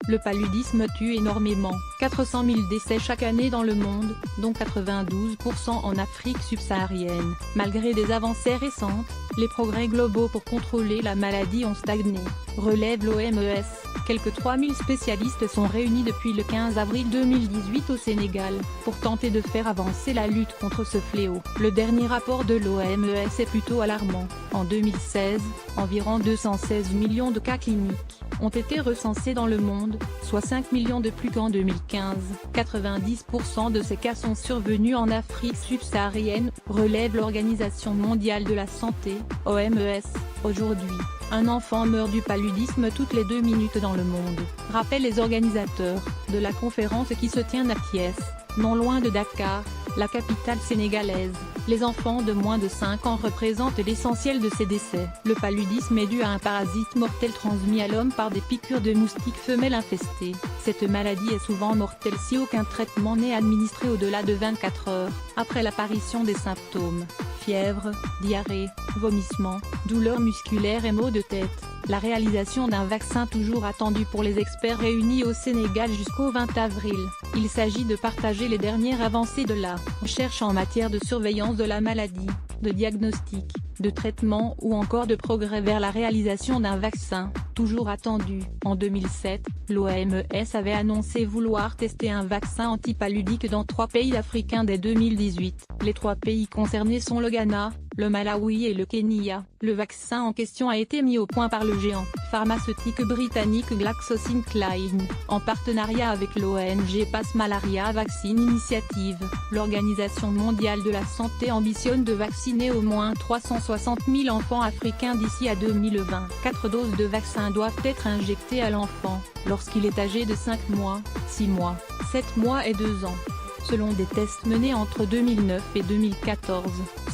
Le paludisme tue énormément, 400 000 décès chaque année dans le monde, dont 92% en Afrique subsaharienne. Malgré des avancées récentes, les progrès globaux pour contrôler la maladie ont stagné, relève l'OMS. Quelques 3000 spécialistes sont réunis depuis le 15 avril 2018 au Sénégal, pour tenter de faire avancer la lutte contre ce fléau. Le dernier rapport de l'OMS est plutôt alarmant. En 2016, environ 216 millions de cas cliniques ont été recensés dans le monde, soit 5 millions de plus qu'en 2015. 90% de ces cas sont survenus en Afrique subsaharienne, relève l'Organisation mondiale de la santé, OMS. Aujourd'hui, un enfant meurt du paludisme toutes les 2 minutes dans le monde, rappellent les organisateurs de la conférence qui se tient à Thiès, non loin de Dakar, la capitale sénégalaise. Les enfants de moins de 5 ans représentent l'essentiel de ces décès. Le paludisme est dû à un parasite mortel transmis à l'homme par des piqûres de moustiques femelles infestées. Cette maladie est souvent mortelle si aucun traitement n'est administré au-delà de 24 heures, après l'apparition des symptômes: fièvre, diarrhée, vomissements, douleurs musculaires et maux de tête. La réalisation d'un vaccin toujours attendu pour les experts réunis au Sénégal jusqu'au 20 avril. Il s'agit de partager les dernières avancées de la recherche en matière de surveillance de la maladie, de diagnostic, de traitement ou encore de progrès vers la réalisation d'un vaccin, toujours attendu. En 2007, l'OMS avait annoncé vouloir tester un vaccin antipaludique dans 3 pays africains dès 2018. Les 3 pays concernés sont le Ghana, le Malawi et le Kenya. Le vaccin en question a été mis au point par le géant pharmaceutique britannique GlaxoSmithKline, en partenariat avec l'ONG Pass Malaria Vaccine Initiative. L'Organisation mondiale de la santé ambitionne de vacciner au moins 360 000 enfants africains d'ici à 2020. 4 doses de vaccin doivent être injectées à l'enfant, lorsqu'il est âgé de 5 mois, 6 mois, 7 mois et 2 ans. Selon des tests menés entre 2009 et 2014,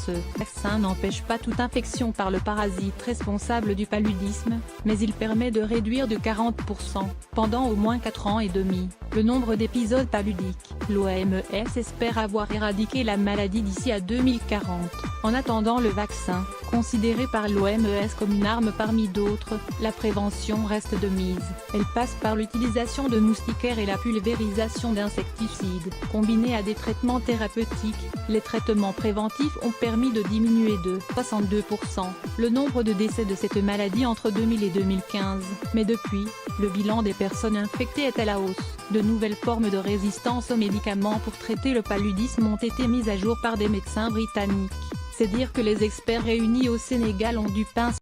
ce vaccin n'empêche pas toute infection par le parasite responsable du paludisme, mais il permet de réduire de 40%, pendant au moins 4 ans et demi, le nombre d'épisodes paludiques. L'OMS espère avoir éradiqué la maladie d'ici à 2040. En attendant le vaccin, considéré par l'OMS comme une arme parmi d'autres, la prévention reste de mise. Elle passe par l'utilisation de moustiquaires et la pulvérisation d'insecticides. Combinés à des traitements thérapeutiques, les traitements préventifs ont permis de diminuer de 62% le nombre de décès de cette maladie entre 2000 et 2015. Mais depuis, le bilan des personnes infectées est à la hausse. De nouvelles formes de résistance aux médicaments pour traiter le paludisme ont été mises à jour par des médecins britanniques. C'est dire que les experts réunis au Sénégal ont du pain